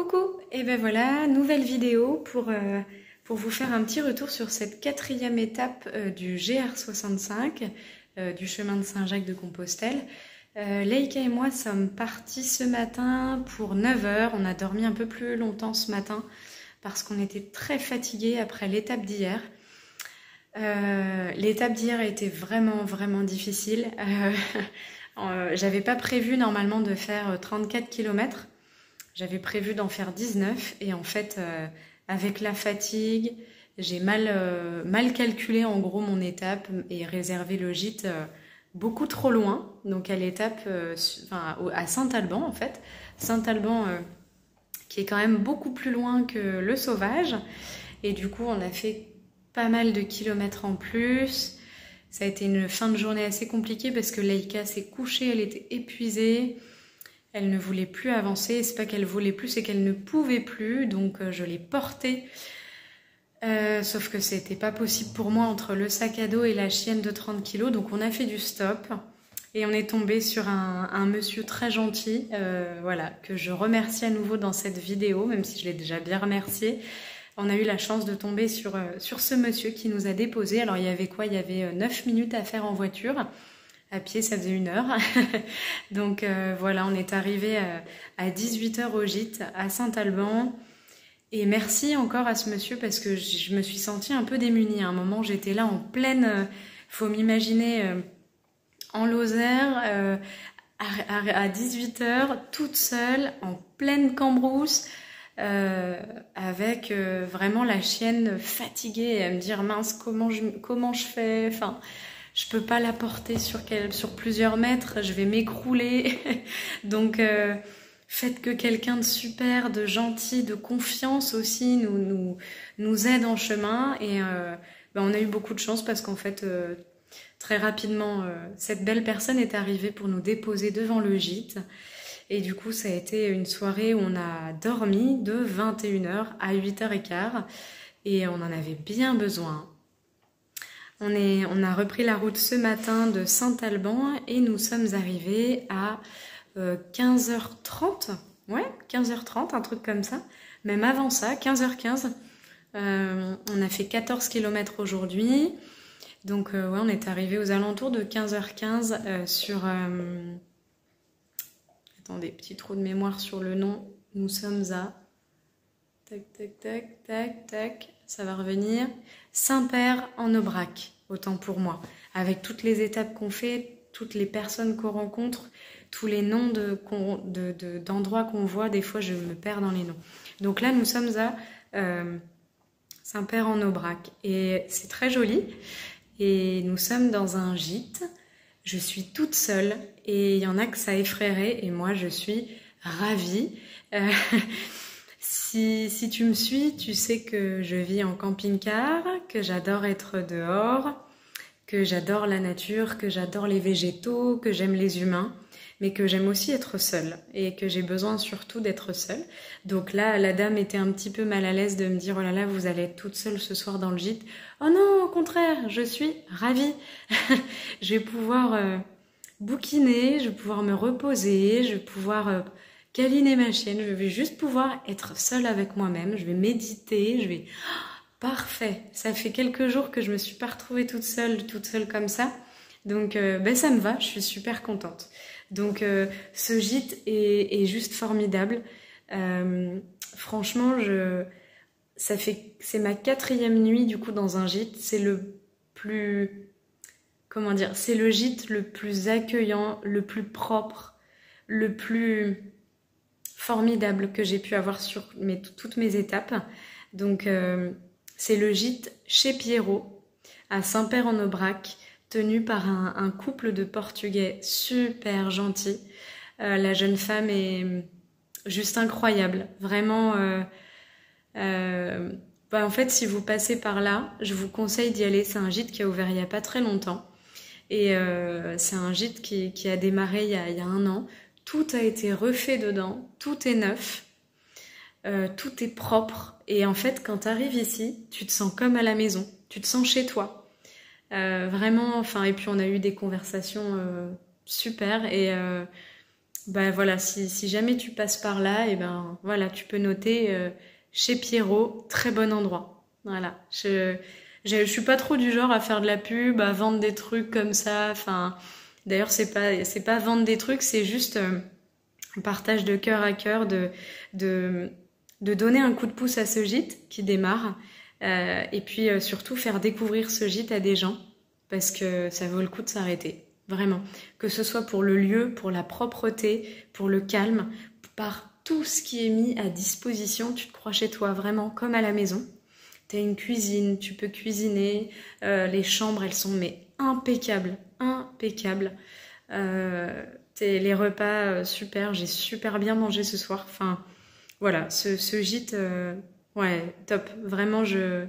Coucou, et ben voilà, nouvelle vidéo pour vous faire un petit retour sur cette quatrième étape du GR65, du chemin de Saint-Jacques de Compostelle. Leïka et moi sommes partis ce matin pour 9 h. On a dormi un peu plus longtemps ce matin parce qu'on était très fatigués après l'étape d'hier. L'étape d'hier a été vraiment difficile. J'avais pas prévu normalement de faire 34 km. J'avais prévu d'en faire 19 et en fait, avec la fatigue, j'ai mal calculé en gros mon étape et réservé le gîte beaucoup trop loin. Donc à l'étape, à Saint-Alban en fait. Saint-Alban qui est quand même beaucoup plus loin que le Sauvage. Et du coup, on a fait pas mal de kilomètres en plus. Ça a été une fin de journée assez compliquée parce que Leïka s'est couchée, elle était épuisée. Elle ne voulait plus avancer, c'est pas qu'elle voulait plus, c'est qu'elle ne pouvait plus, donc je l'ai portée. Sauf que c'était pas possible pour moi entre le sac à dos et la chienne de 30 kg, donc on a fait du stop. Et on est tombé sur un monsieur très gentil, voilà, que je remercie à nouveau dans cette vidéo, même si je l'ai déjà bien remercié. On a eu la chance de tomber sur ce monsieur qui nous a déposés. Alors il y avait quoi? Il y avait 9 minutes à faire en voiture. À pied, ça faisait 1 heure. Donc voilà, on est arrivé à 18 h au gîte à Saint-Alban. Et merci encore à ce monsieur parce que je me suis sentie un peu démunie. À un moment, j'étais là en pleine... faut m'imaginer en Lozère, à 18 h, toute seule, en pleine cambrousse, avec vraiment la chienne fatiguée et à me dire mince, comment je fais, enfin... Je peux pas la porter sur plusieurs mètres, je vais m'écrouler. Donc faites que quelqu'un de super, de gentil, de confiance aussi nous aide en chemin. Et on a eu beaucoup de chance parce qu'en fait très rapidement cette belle personne est arrivée pour nous déposer devant le gîte. Et du coup ça a été une soirée où on a dormi de 21 h à 8 h 15 et on en avait bien besoin. On a repris la route ce matin de Saint-Alban et nous sommes arrivés à 15 h 30. Ouais, 15 h 30, un truc comme ça. Même avant ça, 15 h 15. On a fait 14 km aujourd'hui. Donc ouais, on est arrivé aux alentours de 15 h 15 sur... Attendez, petit trou de mémoire sur le nom. Nous sommes à... Tac, ça va revenir. Saint-Père-en-Aubrac, autant pour moi. Avec toutes les étapes qu'on fait, toutes les personnes qu'on rencontre, tous les noms d'endroits qu'on voit, des fois je me perds dans les noms. Donc là, nous sommes à Saint-Père-en-Aubrac et c'est très joli. Et nous sommes dans un gîte. Je suis toute seule et il y en a que ça effraierait et moi je suis ravie. Si tu me suis, tu sais que je vis en camping-car, que j'adore être dehors, que j'adore la nature, que j'adore les végétaux, que j'aime les humains, mais que j'aime aussi être seule et que j'ai besoin surtout d'être seule. Donc là, la dame était un petit peu mal à l'aise de me dire « Oh là là, vous allez être toute seule ce soir dans le gîte. » Oh non, au contraire, je suis ravie. Je vais pouvoir bouquiner, je vais pouvoir me reposer, je vais pouvoir... câliner ma chienne, je vais juste pouvoir être seule avec moi-même, je vais méditer, je vais... Parfait, ça fait quelques jours que je me suis pas retrouvée toute seule comme ça, donc ça me va, je suis super contente. Donc ce gîte est juste formidable, franchement, c'est ma 4e nuit du coup dans un gîte, c'est le plus... Comment dire? C'est le gîte le plus accueillant, le plus propre, le plus... formidable que j'ai pu avoir sur toutes mes étapes. Donc c'est le gîte chez Pierrot à Saint-Père-en-Aubrac, tenu par un couple de Portugais super gentils. La jeune femme est juste incroyable, vraiment. En fait, si vous passez par là, je vous conseille d'y aller. C'est un gîte qui a ouvert il n'y a pas très longtemps et c'est un gîte qui a démarré il y a 1 an. Tout a été refait dedans, tout est neuf, tout est propre. Et en fait, quand tu arrives ici, tu te sens comme à la maison, tu te sens chez toi. Vraiment, et puis on a eu des conversations super. Et bah voilà, si jamais tu passes par là, et ben voilà, tu peux noter chez Pierrot, très bon endroit. Voilà, je suis pas trop du genre à faire de la pub, à vendre des trucs comme ça. Enfin, d'ailleurs, c'est pas vendre des trucs, c'est juste un partage de cœur à cœur de, de donner un coup de pouce à ce gîte qui démarre. Et puis surtout faire découvrir ce gîte à des gens parce que ça vaut le coup de s'arrêter, vraiment. Que ce soit pour le lieu, pour la propreté, pour le calme, par tout ce qui est mis à disposition, tu te crois chez toi vraiment comme à la maison. Tu as une cuisine, tu peux cuisiner, les chambres elles sont mais impeccables, impeccables. Les repas super, j'ai super bien mangé ce soir. Enfin, voilà, ce gîte, ouais, top. Vraiment, je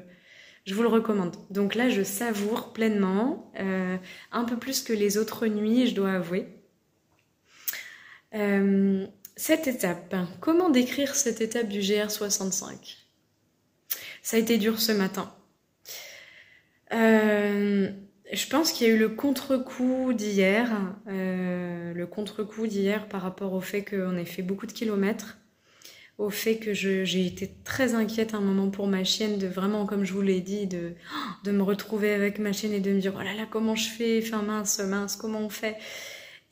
vous le recommande. Donc là, je savoure pleinement, un peu plus que les autres nuits, je dois avouer. Cette étape, comment décrire cette étape du GR65? Ça a été dur ce matin. Je pense qu'il y a eu le contre-coup d'hier, par rapport au fait qu'on ait fait beaucoup de kilomètres, au fait que j'ai été très inquiète un moment pour ma chienne, de vraiment, comme je vous l'ai dit, de me retrouver avec ma chienne et de me dire oh là là, comment je fais, enfin mince, comment on fait.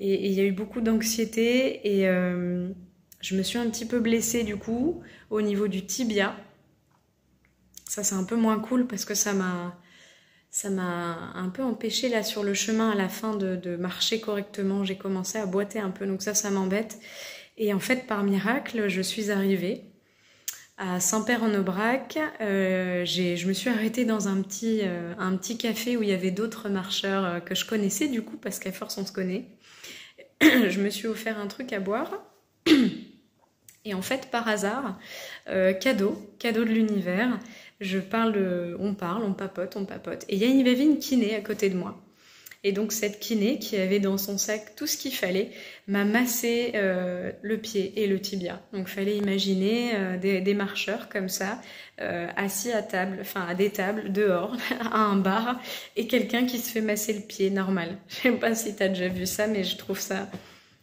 Et il y a eu beaucoup d'anxiété et je me suis un petit peu blessée du coup au niveau du tibia. Ça c'est un peu moins cool parce que ça m'a un peu empêché là sur le chemin à la fin de marcher correctement. J'ai commencé à boiter un peu, donc ça m'embête. Et en fait, par miracle, je suis arrivée à Saint-Père-en-Aubrac. Je me suis arrêtée dans un petit café où il y avait d'autres marcheurs que je connaissais du coup, parce qu'à force on se connaît. Je me suis offert un truc à boire. Et en fait, par hasard, cadeau de l'univers, on papote. Et il y avait une kiné à côté de moi. Et donc cette kiné, qui avait dans son sac tout ce qu'il fallait, m'a massé le pied et le tibia. Donc fallait imaginer des marcheurs comme ça, assis à table, enfin à des tables, dehors, à un bar, et quelqu'un qui se fait masser le pied, normal. Je sais pas si t'as déjà vu ça, mais je trouve ça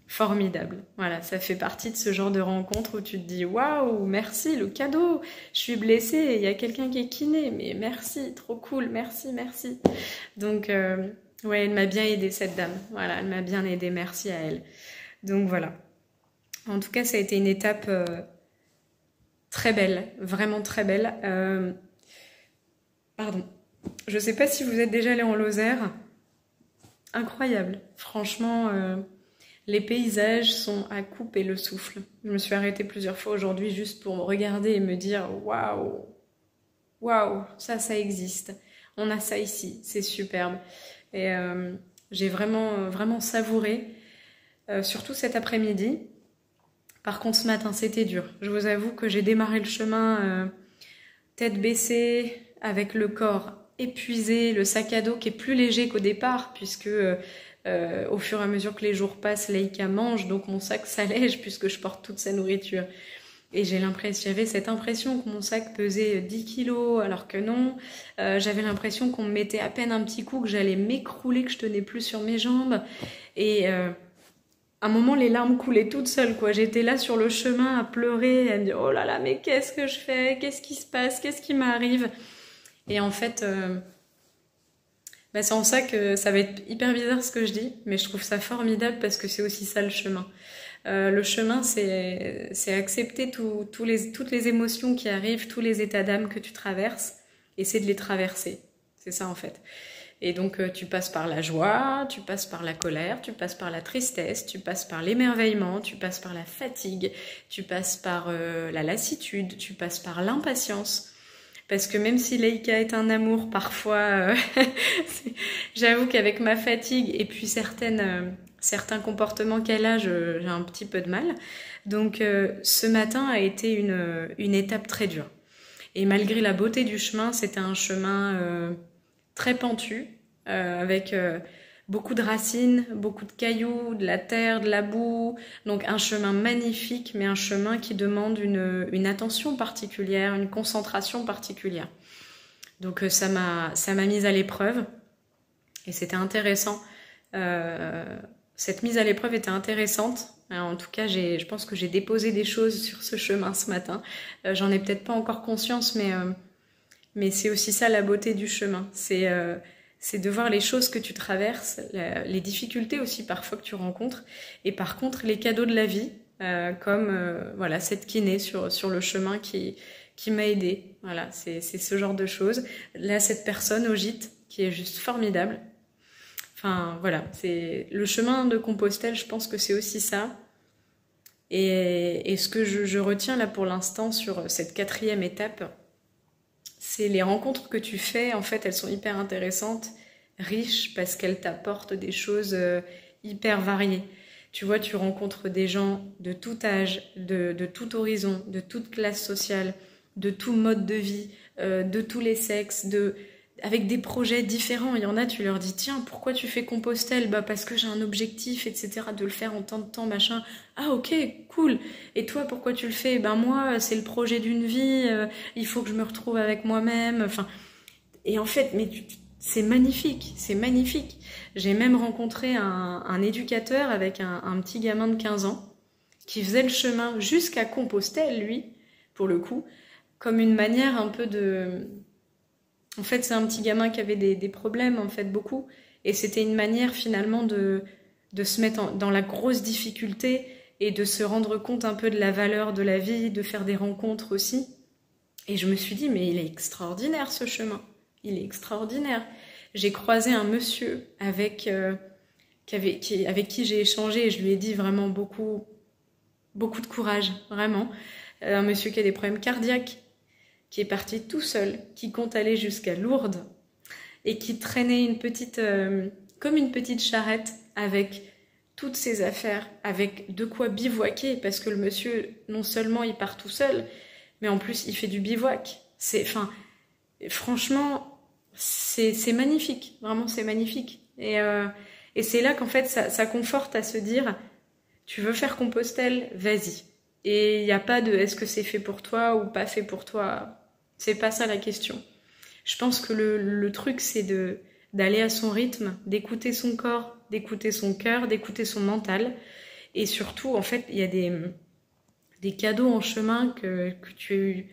formidable. Voilà, ça fait partie de ce genre de rencontre où tu te dis waouh, merci, le cadeau. Je suis blessée, il y a quelqu'un qui est kiné, mais merci, trop cool, merci. Donc ouais, elle m'a bien aidée cette dame. Voilà, elle m'a bien aidée, merci à elle. Donc voilà. En tout cas, ça a été une étape très belle, vraiment très belle. Pardon. Je sais pas si vous êtes déjà allé en Lozère. Incroyable. Franchement, les paysages sont à couper le souffle. Je me suis arrêtée plusieurs fois aujourd'hui juste pour me regarder et me dire waouh, ça existe. On a ça ici, c'est superbe. Et j'ai vraiment savouré, surtout cet après-midi. Par contre, ce matin, c'était dur. Je vous avoue que j'ai démarré le chemin tête baissée, avec le corps épuisé, le sac à dos qui est plus léger qu'au départ, puisque au fur et à mesure que les jours passent, Leïka mange, donc mon sac s'allège puisque je porte toute sa nourriture. Et j'avais cette impression que mon sac pesait 10 kilos, alors que non. J'avais l'impression qu'on me mettait à peine un petit coup, que j'allais m'écrouler, que je tenais plus sur mes jambes. Et à un moment, les larmes coulaient toutes seules, quoi. J'étais là sur le chemin à pleurer, à me dire, oh là là, mais qu'est-ce que je fais? Qu'est-ce qui se passe? Qu'est-ce qui m'arrive? Et en fait, c'est en ça que ça va être hyper bizarre ce que je dis, mais je trouve ça formidable parce que c'est aussi ça le chemin. Le chemin, c'est accepter toutes les émotions qui arrivent, tous les états d'âme que tu traverses, et c'est de les traverser. C'est ça en fait. Et donc tu passes par la joie, tu passes par la colère, tu passes par la tristesse, tu passes par l'émerveillement, tu passes par la fatigue, tu passes par la lassitude, tu passes par l'impatience. Parce que même si Leïka est un amour, parfois, j'avoue qu'avec ma fatigue et puis certains comportements qu'elle a, j'ai un petit peu de mal. Donc ce matin a été une étape très dure. Et malgré la beauté du chemin, c'était un chemin très pentu, avec beaucoup de racines, beaucoup de cailloux, de la terre, de la boue. Donc un chemin magnifique, mais un chemin qui demande une attention particulière, une concentration particulière. Donc ça m'a mise à l'épreuve et c'était intéressant cette mise à l'épreuve était intéressante. En tout cas, je pense que j'ai déposé des choses sur ce chemin ce matin. J'en ai peut-être pas encore conscience, mais c'est aussi ça la beauté du chemin. C'est de voir les choses que tu traverses, les difficultés aussi parfois que tu rencontres, et par contre les cadeaux de la vie, comme voilà, cette kiné sur le chemin qui m'a aidée. Voilà, c'est ce genre de choses. Là, cette personne au gîte qui est juste formidable. Enfin, voilà, c'est le chemin de Compostelle, je pense que c'est aussi ça. Et ce que je retiens là pour l'instant sur cette 4e étape, c'est les rencontres que tu fais. En fait, elles sont hyper intéressantes, riches, parce qu'elles t'apportent des choses hyper variées. Tu vois, tu rencontres des gens de tout âge, de tout horizon, de toute classe sociale, de tout mode de vie, de tous les sexes, avec des projets différents. Il y en a, tu leur dis, tiens, pourquoi tu fais Compostelle? Bah parce que j'ai un objectif, etc., de le faire en tant de temps, machin. Ah ok, cool. Et toi, pourquoi tu le fais? Ben moi, c'est le projet d'une vie, il faut que je me retrouve avec moi-même. Enfin, et en fait, c'est magnifique, c'est magnifique. J'ai même rencontré un éducateur avec un petit gamin de 15 ans qui faisait le chemin jusqu'à Compostelle, lui, pour le coup, comme une manière un peu de... En fait, c'est un petit gamin qui avait des problèmes, en fait, beaucoup. Et c'était une manière, finalement, de se mettre dans la grosse difficulté et de se rendre compte un peu de la valeur de la vie, de faire des rencontres aussi. Et je me suis dit, mais il est extraordinaire, ce chemin. Il est extraordinaire. J'ai croisé un monsieur avec qui j'ai échangé et je lui ai dit vraiment beaucoup de courage, vraiment. Un monsieur qui a des problèmes cardiaques, qui est parti tout seul, qui compte aller jusqu'à Lourdes et qui traînait comme une petite charrette avec toutes ses affaires, avec de quoi bivouaquer, parce que le monsieur, non seulement il part tout seul, mais en plus il fait du bivouac. Franchement, c'est magnifique, vraiment c'est magnifique. Et c'est là qu'en fait ça conforte à se dire, tu veux faire Compostelle, vas-y. Et il n'y a pas de est-ce que c'est fait pour toi ou pas fait pour toi. C'est pas ça la question. Je pense que le truc, c'est d'aller à son rythme, d'écouter son corps, d'écouter son cœur, d'écouter son mental. Et surtout, en fait, il y a des cadeaux en chemin que tu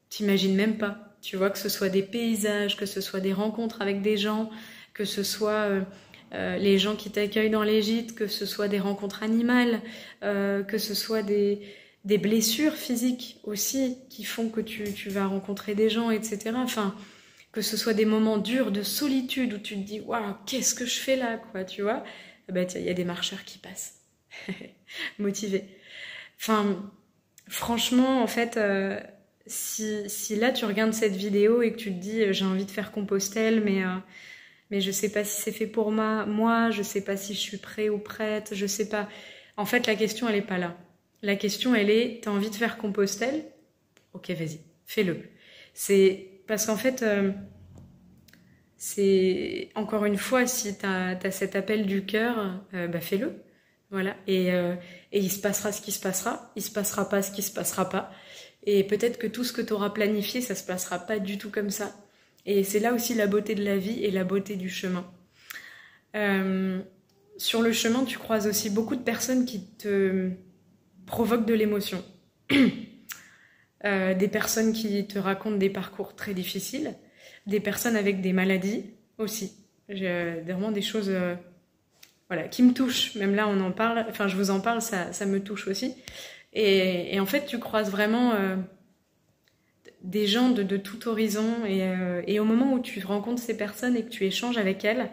t'imagines même pas. Tu vois, que ce soit des paysages, que ce soit des rencontres avec des gens, que ce soit les gens qui t'accueillent dans les gîtes, que ce soit des rencontres animales, que ce soit des blessures physiques aussi qui font que tu vas rencontrer des gens, etc. Enfin, que ce soit des moments durs de solitude où tu te dis « Waouh, qu'est-ce que je fais là ?» quoi, tu vois. Ben, tiens, il y a des marcheurs qui passent. Motivés. Enfin, franchement, en fait, si là tu regardes cette vidéo et que tu te dis « J'ai envie de faire Compostelle, mais je sais pas si c'est fait pour moi, je sais pas si je suis prêt ou prête, je sais pas. » En fait, la question, elle est pas là. La question, elle est, t'as envie de faire Compostelle? Ok, vas-y, fais-le. C'est parce qu'en fait, c'est encore une fois, si t'as cet appel du cœur, bah fais-le. Voilà. Et il se passera ce qui se passera. Il se passera pas ce qui se passera pas. Et peut-être que tout ce que t'auras planifié, ça se passera pas du tout comme ça. Et c'est là aussi la beauté de la vie et la beauté du chemin. Sur le chemin, tu croises aussi beaucoup de personnes qui te provoquent de l'émotion. Des personnes qui te racontent des parcours très difficiles, des personnes avec des maladies aussi. J'ai vraiment des choses voilà, qui me touchent. Même là, on en parle. Enfin, je vous en parle, ça me touche aussi. Et en fait, tu croises vraiment des gens de tout horizon. Et au moment où tu rencontres ces personnes et que tu échanges avec elles,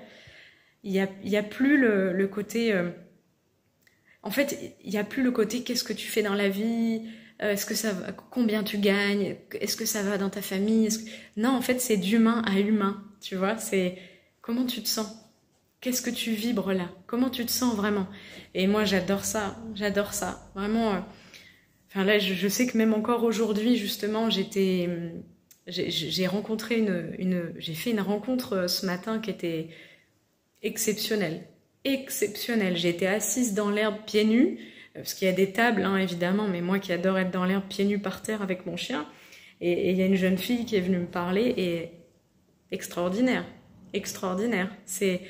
il y a plus le côté... en fait, il n'y a plus le côté qu'est-ce que tu fais dans la vie, est-ce que ça va, combien tu gagnes, est-ce que ça va dans ta famille, Non, en fait, c'est d'humain à humain, tu vois, c'est comment tu te sens, qu'est-ce que tu vibres là, comment tu te sens vraiment. Et moi, j'adore ça, vraiment. Enfin là, je sais que même encore aujourd'hui, justement, j'ai rencontré j'ai fait une rencontre ce matin qui était exceptionnelle. J'ai été assise dans l'herbe pieds nus, parce qu'il y a des tables, hein, évidemment, mais moi qui adore être dans l'herbe pieds nus par terre avec mon chien, et il y a une jeune fille qui est venue me parler, et extraordinaire. C'est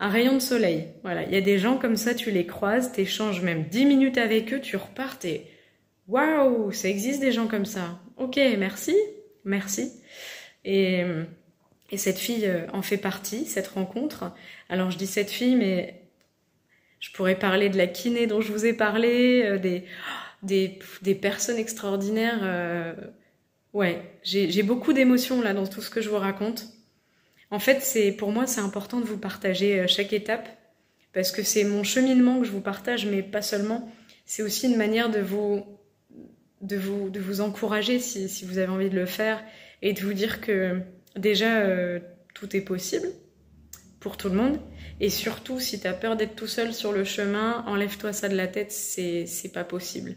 un rayon de soleil. Voilà, il y a des gens comme ça, tu les croises, t'échanges même 10 minutes avec eux, tu repars, t'es waouh, ça existe des gens comme ça. Ok, merci, merci. Et cette fille en fait partie, cette rencontre. Alors je dis cette fille, mais je pourrais parler de la kiné dont je vous ai parlé, des personnes extraordinaires. Ouais, j'ai beaucoup d'émotions là dans tout ce que je vous raconte. En fait, pour moi, c'est important de vous partager chaque étape parce que c'est mon cheminement que je vous partage, mais pas seulement. C'est aussi une manière de vous encourager si vous avez envie de le faire et de vous dire que déjà, tout est possible pour tout le monde. Et surtout, si tu as peur d'être tout seul sur le chemin, enlève-toi ça de la tête, c'est pas possible.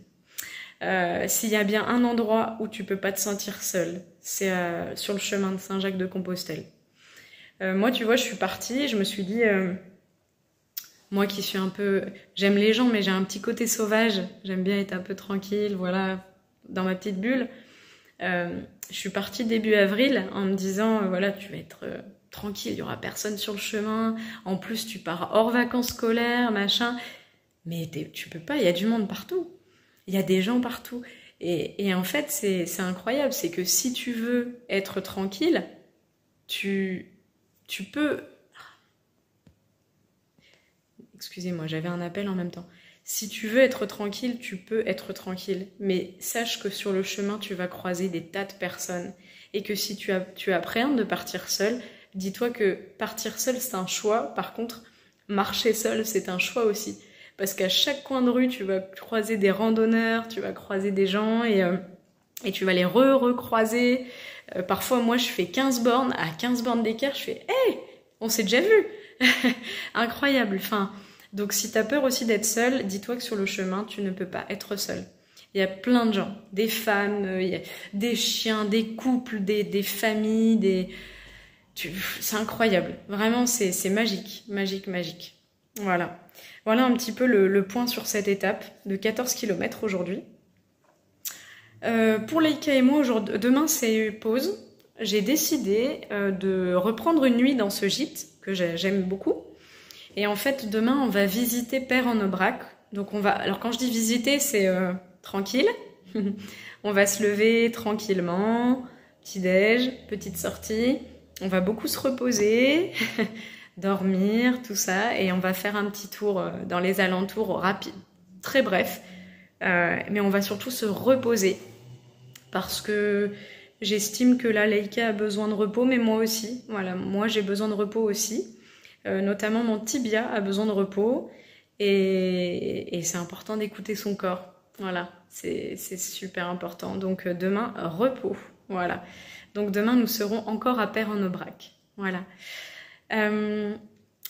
S'il y a bien un endroit où tu peux pas te sentir seul, c'est sur le chemin de Saint-Jacques-de-Compostelle. Moi, tu vois, je suis partie, je me suis dit, moi qui suis un peu... J'aime les gens, mais j'ai un petit côté sauvage. J'aime bien être un peu tranquille, voilà, dans ma petite bulle. Je suis partie début avril en me disant, voilà, tu vas être tranquille, il y aura personne sur le chemin. En plus, tu pars hors vacances scolaires, machin. Mais tu peux pas, il y a du monde partout. Il y a des gens partout. Et en fait, c'est incroyable. C'est que si tu veux être tranquille, tu peux... Excusez-moi, j'avais un appel en même temps. Si tu veux être tranquille, tu peux être tranquille. Mais sache que sur le chemin, tu vas croiser des tas de personnes. Et que si tu appréhendes de partir seul, dis-toi que partir seul, c'est un choix. Par contre, marcher seul, c'est un choix aussi. Parce qu'à chaque coin de rue, tu vas croiser des randonneurs, tu vas croiser des gens et tu vas les recroiser. Parfois, moi, je fais 15 bornes. À 15 bornes d'écart, je fais « Hey, on s'est déjà vu !» Incroyable. Enfin, donc, si tu as peur aussi d'être seul, dis-toi que sur le chemin, tu ne peux pas être seul. Il y a plein de gens, des femmes, il y a des chiens, des couples, des familles, c'est incroyable. Vraiment, c'est magique, magique, magique. Voilà. Voilà un petit peu le point sur cette étape de 14 km aujourd'hui. Pour Leïka et moi, demain c'est pause. J'ai décidé de reprendre une nuit dans ce gîte que j'aime beaucoup. Et en fait, demain, on va visiter Peyre-en-Aubrac. Donc alors quand je dis visiter, c'est tranquille. On va se lever tranquillement, petit-déj, petite sortie. On va beaucoup se reposer, dormir, tout ça. Et on va faire un petit tour dans les alentours rapide, très bref. Mais on va surtout se reposer. Parce que j'estime que la Leïka a besoin de repos, mais moi aussi. Voilà, moi j'ai besoin de repos aussi. Notamment mon tibia a besoin de repos. Et c'est important d'écouter son corps. Voilà, c'est super important. Donc demain, repos. Voilà. Donc demain, nous serons encore à Peyre-en-Aubrac. Voilà. Je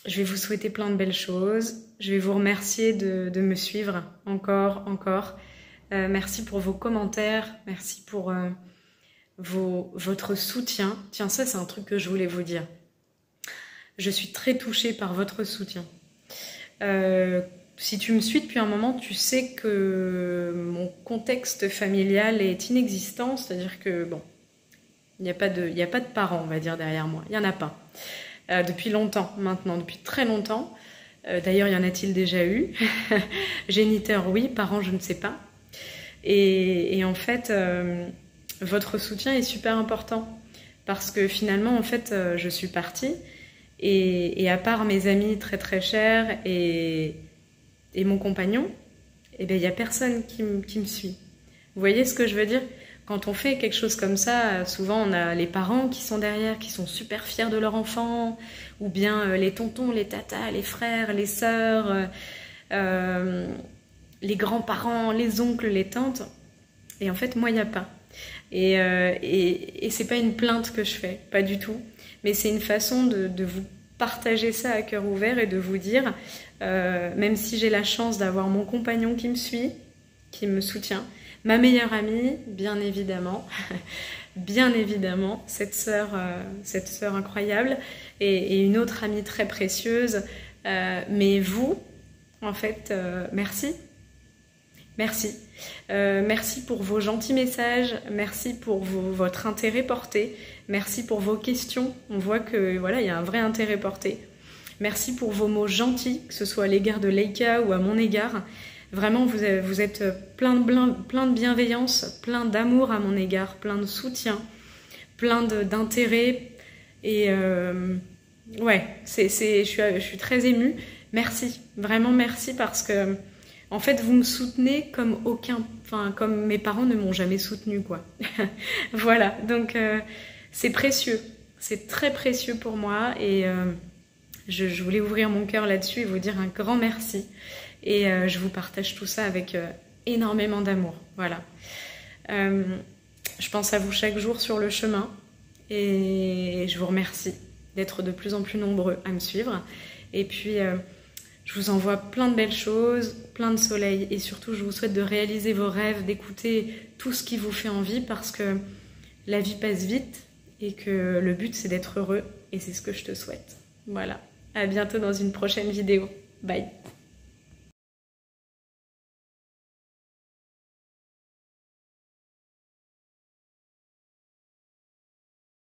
vais vous souhaiter plein de belles choses. Je vais vous remercier de me suivre encore. Merci pour vos commentaires. Merci pour votre soutien. Tiens, ça, c'est un truc que je voulais vous dire. Je suis très touchée par votre soutien. Si tu me suis depuis un moment, tu sais que mon contexte familial est inexistant. C'est-à-dire que, bon, il n'y a pas de parents, on va dire, derrière moi. Il n'y en a pas. Depuis longtemps, maintenant, depuis très longtemps. D'ailleurs, y en a-t-il déjà eu? Géniteur, oui. Parents, je ne sais pas. Et en fait, votre soutien est super important. Parce que finalement, en fait, je suis partie. Et à part mes amis très très chers et mon compagnon, eh bien, il n'y a personne qui me suit. Vous voyez ce que je veux dire? Quand on fait quelque chose comme ça, souvent on a les parents qui sont derrière, qui sont super fiers de leur enfant, ou bien les tontons, les tatas, les frères, les sœurs, les grands-parents, les oncles, les tantes. Et en fait, moi, il n'y a pas. Et c'est pas une plainte que je fais, pas du tout. Mais c'est une façon de vous partager ça à cœur ouvert et de vous dire, même si j'ai la chance d'avoir mon compagnon qui me suit, qui me soutient, ma meilleure amie, bien évidemment, cette sœur incroyable et une autre amie très précieuse. Mais vous, en fait, merci. Merci. Merci pour vos gentils messages, merci pour votre intérêt porté, merci pour vos questions. On voit que voilà, il y a un vrai intérêt porté. Merci pour vos mots gentils, que ce soit à l'égard de Leica ou à mon égard. Vraiment, vous êtes plein de bienveillance, plein d'amour à mon égard, plein de soutien, plein d'intérêt. Et ouais, je suis très émue. Merci, vraiment merci parce que en fait vous me soutenez comme comme mes parents ne m'ont jamais soutenue, quoi. Voilà, donc c'est précieux, c'est très précieux pour moi et je voulais ouvrir mon cœur là-dessus et vous dire un grand merci. Et je vous partage tout ça avec énormément d'amour. Voilà. Je pense à vous chaque jour sur le chemin et je vous remercie d'être de plus en plus nombreux à me suivre. Et puis, je vous envoie plein de belles choses, plein de soleil et surtout, je vous souhaite de réaliser vos rêves, d'écouter tout ce qui vous fait envie parce que la vie passe vite et que le but, c'est d'être heureux et c'est ce que je te souhaite. Voilà. À bientôt dans une prochaine vidéo. Bye.